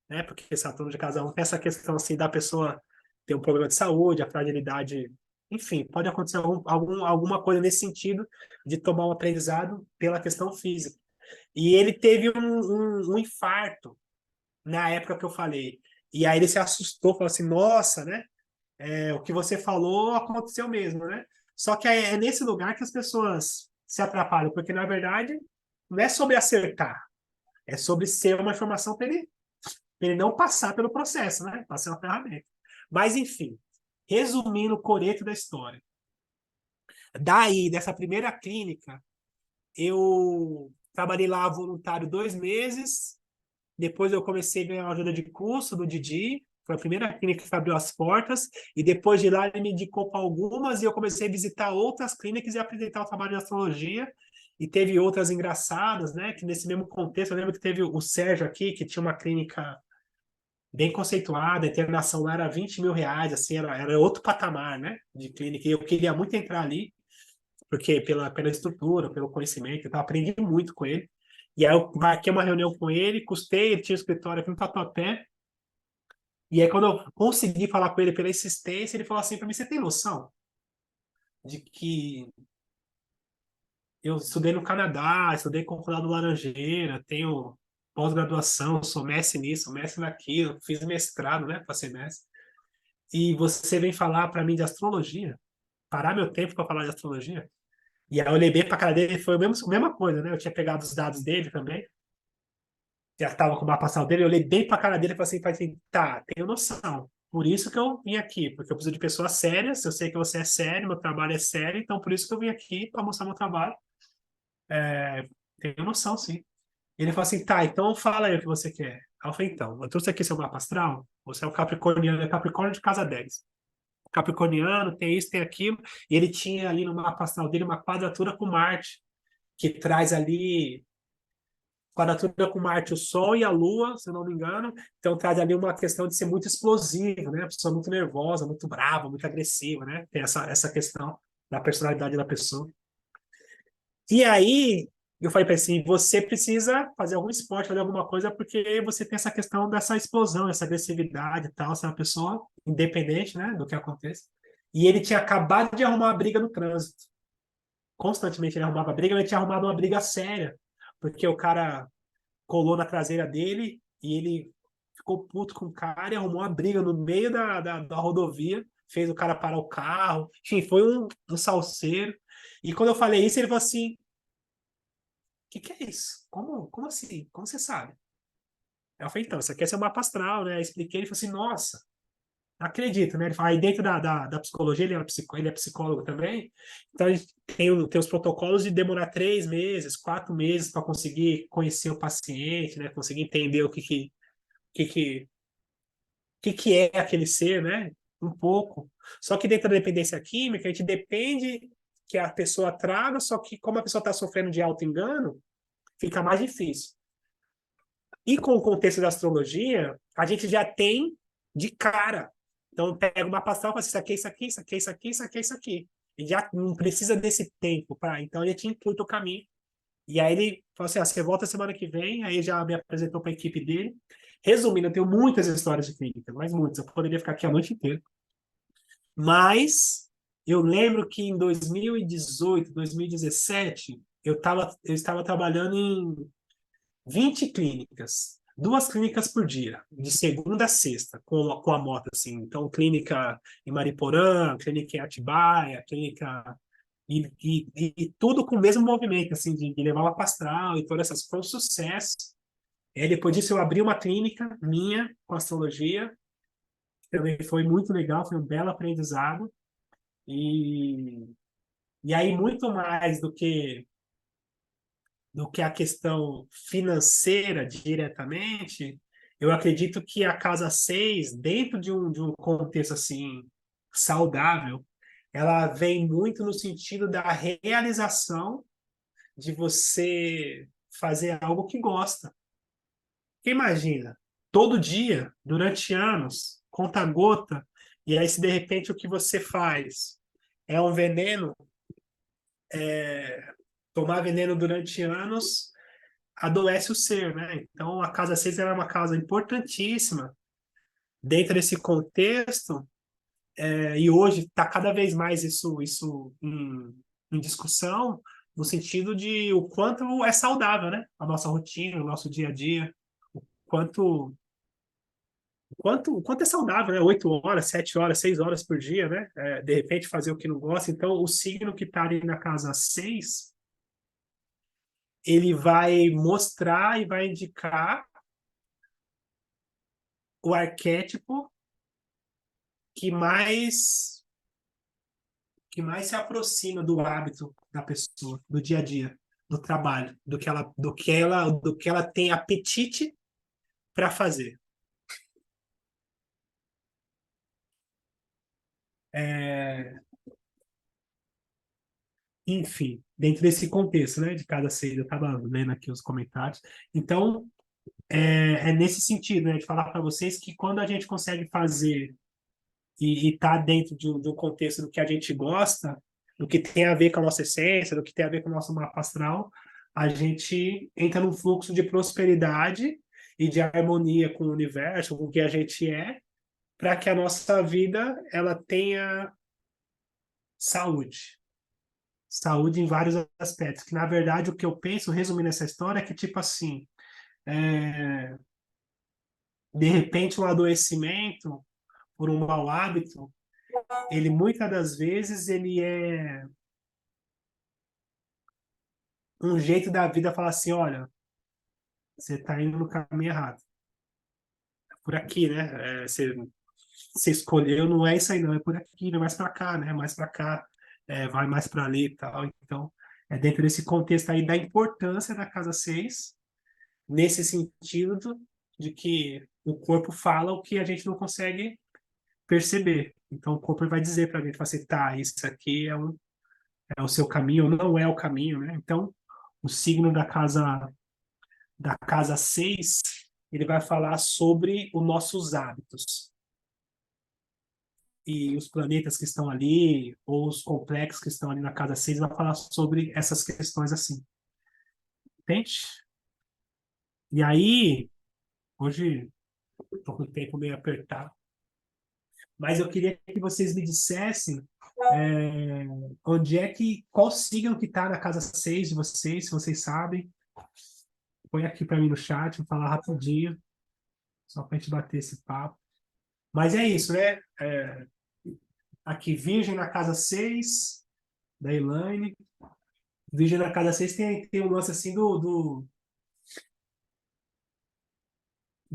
né? Porque Saturno de casa 1 tem essa questão assim da pessoa ter um problema de saúde, a fragilidade, enfim, pode acontecer alguma coisa nesse sentido de tomar um aprendizado pela questão física. E ele teve um infarto na época que eu falei. E aí ele se assustou, falou assim, nossa, né? O que você falou aconteceu mesmo, né? Só que é nesse lugar que as pessoas se atrapalham, porque na verdade não é sobre acertar, é sobre ser uma informação para ele não passar pelo processo, né? Para ser uma ferramenta. Mas, enfim, resumindo o coreto da história. Daí, dessa primeira clínica, eu trabalhei lá voluntário 2 meses. Depois eu comecei a ganhar uma ajuda de curso do Didi. Foi a primeira clínica que abriu as portas. E depois de lá ele me indicou para algumas e eu comecei a visitar outras clínicas e apresentar o trabalho de astrologia. E teve outras engraçadas, né? Que nesse mesmo contexto, eu lembro que teve o Sérgio aqui, que tinha uma clínica bem conceituada, a internação lá era R$ 20.000, assim, era outro patamar, né? De clínica. E eu queria muito entrar ali porque pela estrutura, pelo conhecimento, então aprendi muito com ele. E aí eu marquei uma reunião com ele, custei, ele tinha um escritório aqui no Tatuapé, e aí quando eu consegui falar com ele pela insistência, ele falou assim para mim, você tem noção de que eu estudei no Canadá, estudei com o Conrado Laranjeira, tenho pós-graduação, sou mestre nisso, mestre naquilo, fiz mestrado, né, para ser mestre, e você vem falar para mim de astrologia, parar meu tempo para falar de astrologia? E aí eu olhei bem pra cara dele, foi a mesma coisa, né? Eu tinha pegado os dados dele também, já estava com o mapa astral dele, eu olhei bem pra cara dele e falei assim, tá, tenho noção. Por isso que eu vim aqui, porque eu preciso de pessoas sérias, eu sei que você é sério, meu trabalho é sério, então por isso que eu vim aqui para mostrar meu trabalho. Tenho noção, sim. Ele falou assim, tá, então fala aí o que você quer. Aí eu falei, então, eu trouxe aqui seu mapa astral, você é um capricorniano, é Capricórnio de casa 10. Capricorniano, tem isso, tem aquilo, e ele tinha ali no mapa astral dele uma quadratura com Marte, que traz ali quadratura com Marte, o Sol e a Lua, se eu não me engano. Então traz ali uma questão de ser muito explosivo, né? A pessoa muito nervosa, muito brava, muito agressiva, né? Tem essa questão da personalidade da pessoa. E aí eu falei para ele assim, você precisa fazer algum esporte, fazer alguma coisa, porque você tem essa questão dessa explosão, essa agressividade e tal, você é uma pessoa independente, né, do que aconteça. E ele tinha acabado de arrumar uma briga no trânsito. Constantemente ele arrumava briga, ele tinha arrumado uma briga séria, porque o cara colou na traseira dele e ele ficou puto com o cara e arrumou uma briga no meio da rodovia, fez o cara parar o carro. Enfim, foi um salseiro. E quando eu falei isso, ele falou assim: o que é isso? Como assim? Como você sabe? Aí eu falei: então, isso aqui é seu mapa astral, né? Eu expliquei, ele falou assim: nossa, não acredito, né? Ele fala, aí dentro da psicologia, ele é psicólogo também, então a gente tem os protocolos de demorar 3 meses, 4 meses para conseguir conhecer o paciente, né? Conseguir entender que, que, que é aquele ser, né? Um pouco. Só que dentro da dependência química, a gente depende que a pessoa traga, só que como a pessoa está sofrendo de auto-engano, fica mais difícil. E com o contexto da astrologia, a gente já tem de cara. Então, pega uma pastel e fala assim, isso aqui, isso aqui, isso aqui, isso aqui, isso aqui, isso aqui. E já não precisa desse tempo para. Então, ele te encurta o caminho. E aí ele falou assim: você volta semana que vem. Aí já me apresentou para a equipe dele. Resumindo, eu tenho muitas histórias de clínica, mas muitas. Eu poderia ficar aqui a noite inteira. Mas eu lembro que em 2018, 2017, eu estava trabalhando em 20 clínicas. 2 clínicas por dia, de segunda a sexta, com a moto, assim. Então, clínica em Mariporã, clínica em Atibaia, clínica e tudo com o mesmo movimento, assim, de levar uma pastral e todas essas foi um sucesso. E aí, depois disso, eu abri uma clínica minha com astrologia, também foi muito legal, foi um belo aprendizado. E, e aí, muito mais do que a questão financeira diretamente, eu acredito que a casa 6 dentro de um contexto assim saudável, ela vem muito no sentido da realização de você fazer algo que gosta. Porque imagina, todo dia, durante anos, conta gota, e aí se de repente o que você faz é um veneno, tomar veneno durante anos adoece o ser, né? Então a casa 6 era uma casa importantíssima dentro desse contexto, e hoje está cada vez mais isso em discussão, no sentido de o quanto é saudável, né? A nossa rotina, o nosso dia a dia, quanto o quanto é saudável, né? 8 horas, 7 horas, 6 horas por dia, né? De repente fazer o que não gosta. Então, o signo que está ali na casa 6, ele vai mostrar e vai indicar o arquétipo que mais que mais se aproxima do hábito da pessoa, do dia a dia, do trabalho, do que ela tem apetite para fazer. É, enfim, dentro desse contexto, né, de cada seis, eu estava lendo aqui os comentários. Então, é nesse sentido, né, de falar para vocês que quando a gente consegue fazer e tá dentro de um contexto do que a gente gosta, do que tem a ver com a nossa essência, do que tem a ver com o nosso mapa astral, a gente entra num fluxo de prosperidade e de harmonia com o universo, com o que a gente é, para que a nossa vida ela tenha saúde. Saúde em vários aspectos. Que, na verdade, o que eu penso, resumindo essa história, é que, tipo assim, é, de repente, um adoecimento por um mau hábito, ele muitas das vezes ele é um jeito da vida falar assim, olha, você está indo no caminho errado. É por aqui, né? Você escolheu, não é isso aí, não, é por aqui, não é mais para cá, né? Mais para cá, vai mais para ali e tal. Então, é dentro desse contexto aí da importância da casa 6 nesse sentido de que o corpo fala o que a gente não consegue perceber. Então, o corpo vai dizer para a gente, fala assim, tá, isso aqui é o seu caminho, ou não é o caminho, né? Então, o signo da casa 6 ele vai falar sobre os nossos hábitos. E os planetas que estão ali, ou os complexos que estão ali na casa 6 vai falar sobre essas questões assim. Entende? E aí, hoje, estou com o tempo meio apertado, mas eu queria que vocês me dissessem é, qual signo que está na casa 6 de vocês, se vocês sabem. Põe aqui para mim no chat, vou falar rapidinho, só para a gente bater esse papo. Mas é isso, né? Aqui, Virgem na casa 6 da Elaine. Virgem na casa 6 tem um lance assim do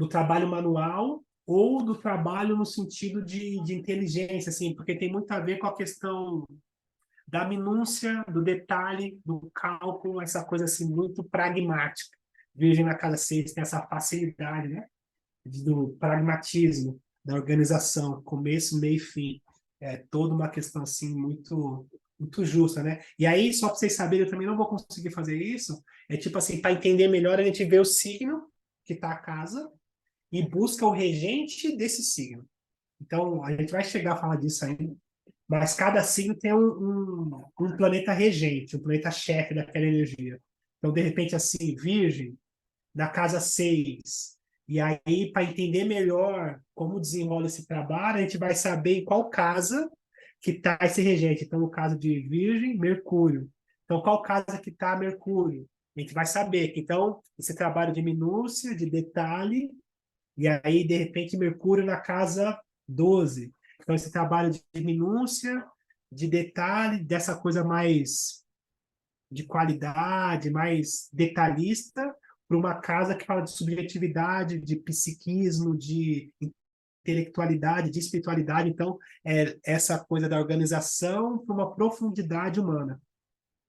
trabalho manual ou do trabalho no sentido de inteligência, assim, porque tem muito a ver com a questão da minúcia, do detalhe, do cálculo, essa coisa assim muito pragmática. Virgem na casa 6 tem essa facilidade, né? Do pragmatismo, da organização, começo, meio e fim. É toda uma questão assim muito justa, né? E aí, só para vocês saberem, eu também não vou conseguir fazer isso. É tipo assim, para entender melhor, a gente vê o signo que está a casa e busca o regente desse signo. Então, a gente vai chegar a falar disso ainda, mas cada signo tem um planeta regente, um planeta chefe daquela energia. Então, de repente, assim, Virgem, na casa 6. E aí, para entender melhor como desenrola esse trabalho, a gente vai saber em qual casa que está esse regente. Então, no caso de Virgem, Mercúrio. Então, qual casa que está Mercúrio? A gente vai saber que, então, esse trabalho de minúcia, de detalhe, e aí, de repente, Mercúrio na casa 12. Então, esse trabalho de minúcia, de detalhe, dessa coisa mais de qualidade, mais detalhista, para uma casa que fala de subjetividade, de psiquismo, de intelectualidade, de espiritualidade. Então, essa coisa da organização para uma profundidade humana.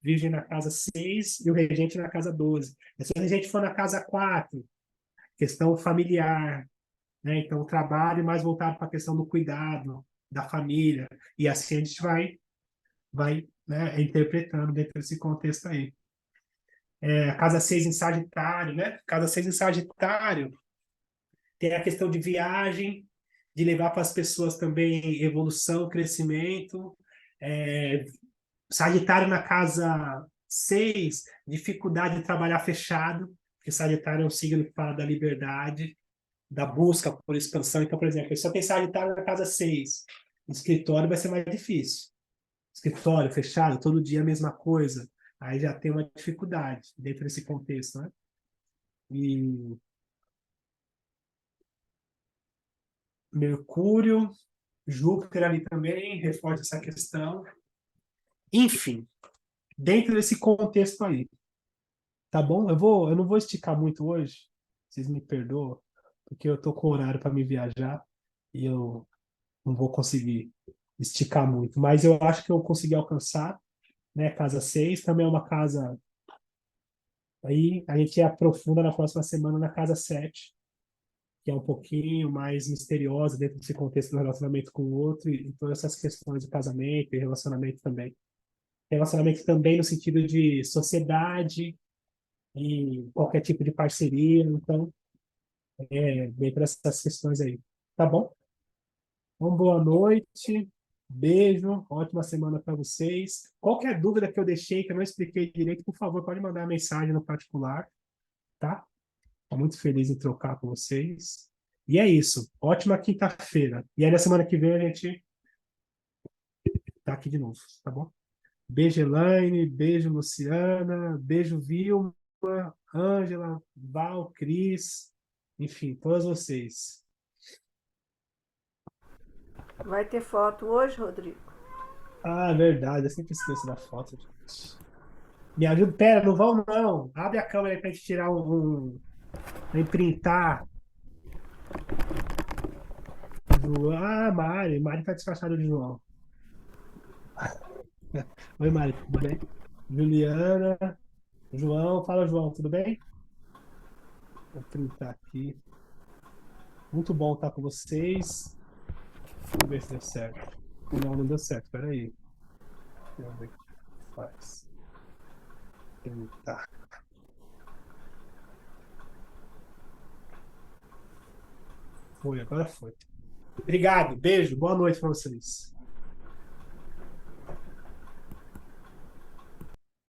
Virgem na casa 6 e o regente na casa 12. Se o regente for na casa 4, questão familiar, né? Então, o trabalho mais voltado para a questão do cuidado, da família. E assim a gente vai, né, interpretando dentro desse contexto aí. A casa 6 em Sagitário, né? Casa 6 em Sagitário tem a questão de viagem, de levar para as pessoas também evolução, crescimento. É, Sagitário na casa 6 dificuldade de trabalhar fechado, porque Sagitário é um signo que fala da liberdade, da busca por expansão. Então, por exemplo, se eu tem Sagitário na casa 6, escritório vai ser mais difícil. Escritório fechado, todo dia a mesma coisa. Aí já tem uma dificuldade dentro desse contexto, né? E Mercúrio, Júpiter ali também reforça essa questão. Enfim, dentro desse contexto aí, tá bom? Eu não vou esticar muito hoje, vocês me perdoam, porque eu tô com horário para me viajar e eu não vou conseguir esticar muito, mas eu acho que eu consegui alcançar, né? Casa 6 também é uma casa. Aí a gente aprofunda na próxima semana na casa 7, que é um pouquinho mais misteriosa dentro desse contexto do relacionamento com o outro e todas essas questões do casamento e relacionamento também. Relacionamento também no sentido de sociedade e qualquer tipo de parceria. Então, dentro dessas questões aí. Tá bom? Uma boa noite. Beijo. Ótima semana para vocês. Qualquer dúvida que eu deixei, que eu não expliquei direito, por favor, pode mandar mensagem no particular, tá? Estou muito feliz em trocar com vocês. E é isso. Ótima quinta-feira. E aí, na semana que vem, a gente tá aqui de novo, tá bom? Beijo, Elaine. Beijo, Luciana. Beijo, Vilma, Ângela, Val, Cris. Enfim, todos vocês. Vai ter foto hoje, Rodrigo? Ah, verdade. Eu sempre esqueço da foto, gente. Me ajuda. Pera, não vão, não. Abre a câmera aí pra gente tirar pra imprintar. João. Ah, Mari. Mari tá disfarçada de João. Oi, Mari, tudo bem? Juliana. João, fala, João, tudo bem? Vou printar aqui. Muito bom estar com vocês. Vamos ver se deu certo. Não, não deu certo. Espera aí. Deixa eu ver o que faz. Printar. Foi, agora foi. Obrigado. Beijo. Boa noite para vocês.